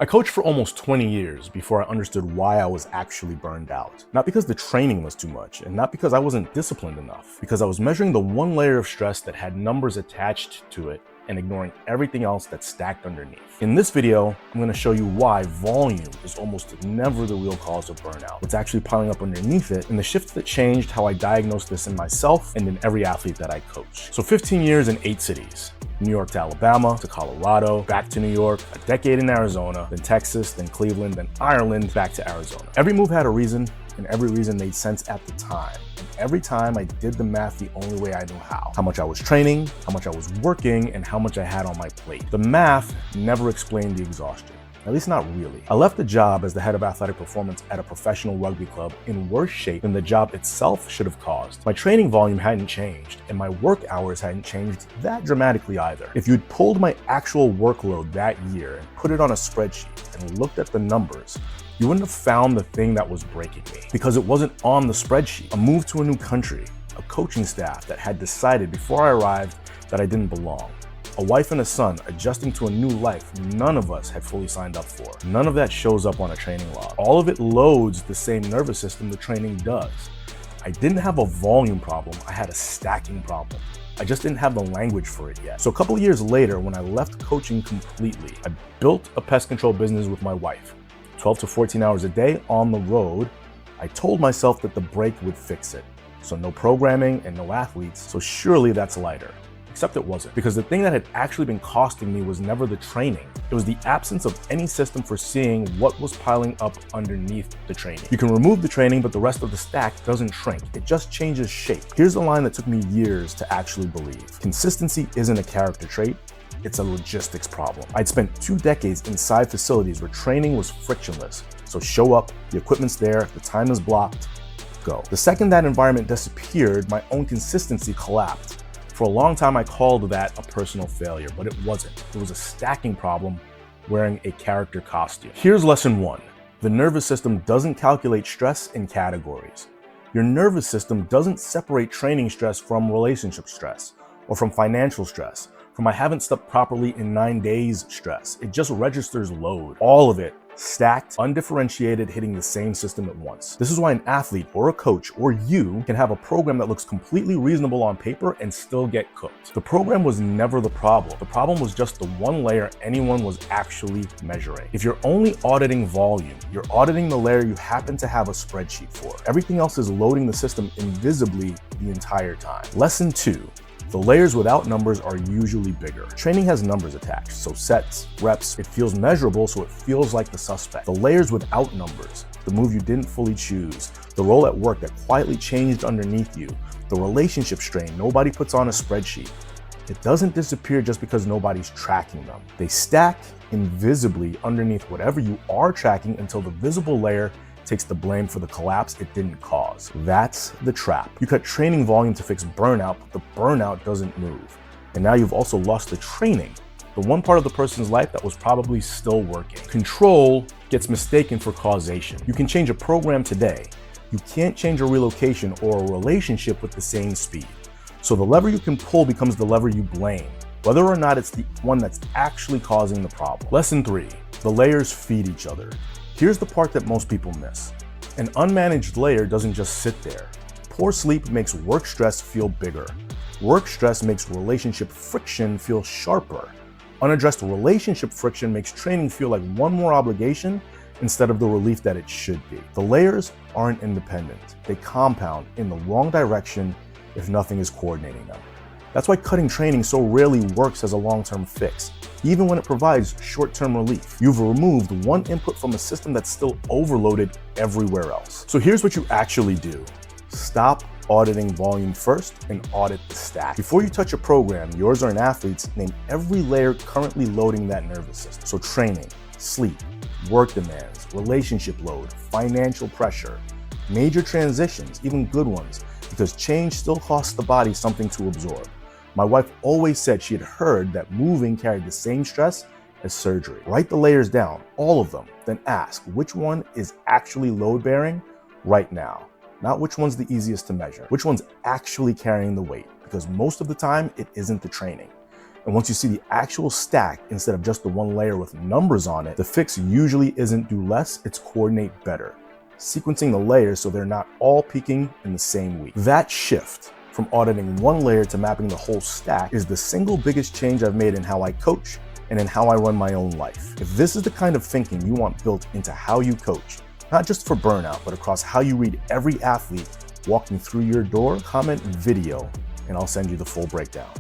I coached for almost 20 years before I understood why I was actually burned out. Not because the training was too much, and not because I wasn't disciplined enough, because I was measuring the one layer of stress that had numbers attached to it and ignoring everything else that's stacked underneath. In this video, I'm going to show you why volume is almost never the real cause of burnout. What's actually piling up underneath it, and the shifts that changed how I diagnosed this in myself and in every athlete that I coach. So 15 years in 8 cities. New York to Alabama, to Colorado, back to New York, a decade in Arizona, then Texas, then Cleveland, then Ireland, back to Arizona. Every move had a reason, and every reason made sense at the time. And every time I did the math the only way I knew how. How much I was training, how much I was working, and how much I had on my plate. The math never explained the exhaustion. At least not really. I left the job as the head of athletic performance at a professional rugby club in worse shape than the job itself should have caused. My training volume hadn't changed, and my work hours hadn't changed that dramatically either. If you'd pulled my actual workload that year and put it on a spreadsheet and looked at the numbers, you wouldn't have found the thing that was breaking me, because it wasn't on the spreadsheet. A move to a new country, a coaching staff that had decided before I arrived that I didn't belong, a wife and a son adjusting to a new life none of us had fully signed up for. None of that shows up on a training log. All of it loads the same nervous system the training does. I didn't have a volume problem, I had a stacking problem. I just didn't have the language for it yet. So a couple of years later, when I left coaching completely, I built a pest control business with my wife. 12 to 14 hours a day on the road. I told myself that the break would fix it. So no programming and no athletes, so surely that's lighter. Except it wasn't, because the thing that had actually been costing me was never the training. It was the absence of any system for seeing what was piling up underneath the training. You can remove the training, but the rest of the stack doesn't shrink. It just changes shape. Here's the line that took me years to actually believe. Consistency isn't a character trait, it's a logistics problem. I'd spent 2 decades inside facilities where training was frictionless. So show up, the equipment's there, the time is blocked, go. The second that environment disappeared, my own consistency collapsed. For a long time, I called that a personal failure, but it wasn't. It was a stacking problem wearing a character costume. Here's lesson 1. The nervous system doesn't calculate stress in categories. Your nervous system doesn't separate training stress from relationship stress, or from financial stress, from I haven't slept properly in 9 days stress. It just registers load. All of it, stacked, undifferentiated, hitting the same system at once. This is why an athlete or a coach or you can have a program that looks completely reasonable on paper and still get cooked. The program was never the problem. The problem was just the one layer anyone was actually measuring. If you're only auditing volume, you're auditing the layer you happen to have a spreadsheet for. Everything else is loading the system invisibly the entire time. Lesson 2. The layers without numbers are usually bigger. Training has numbers attached, so sets, reps, it feels measurable, so it feels like the suspect. The layers without numbers, the move you didn't fully choose, the role at work that quietly changed underneath you, the relationship strain nobody puts on a spreadsheet. It doesn't disappear just because nobody's tracking them. They stack invisibly underneath whatever you are tracking until the visible layer takes the blame for the collapse it didn't cause. That's the trap. You cut training volume to fix burnout, but the burnout doesn't move. And now you've also lost the training, the one part of the person's life that was probably still working. Control gets mistaken for causation. You can change a program today. You can't change a relocation or a relationship with the same speed. So the lever you can pull becomes the lever you blame, whether or not it's the one that's actually causing the problem. Lesson 3, the layers feed each other. Here's the part that most people miss. An unmanaged layer doesn't just sit there. Poor sleep makes work stress feel bigger. Work stress makes relationship friction feel sharper. Unaddressed relationship friction makes training feel like one more obligation instead of the relief that it should be. The layers aren't independent. They compound in the wrong direction if nothing is coordinating them. That's why cutting training so rarely works as a long-term fix, even when it provides short-term relief. You've removed one input from a system that's still overloaded everywhere else. So here's what you actually do. Stop auditing volume first and audit the stack. Before you touch a program, yours or an athlete's, name every layer currently loading that nervous system. So training, sleep, work demands, relationship load, financial pressure, major transitions, even good ones, because change still costs the body something to absorb. My wife always said she had heard that moving carried the same stress as surgery. Write the layers down, all of them, then ask which one is actually load-bearing right now. Not which one's the easiest to measure, which one's actually carrying the weight, because most of the time it isn't the training. And once you see the actual stack instead of just the one layer with numbers on it, the fix usually isn't do less, it's coordinate better, sequencing the layers so they're not all peaking in the same week. That shift from auditing one layer to mapping the whole stack is the single biggest change I've made in how I coach and in how I run my own life. If this is the kind of thinking you want built into how you coach, not just for burnout, but across how you read every athlete walking through your door, comment video and I'll send you the full breakdown.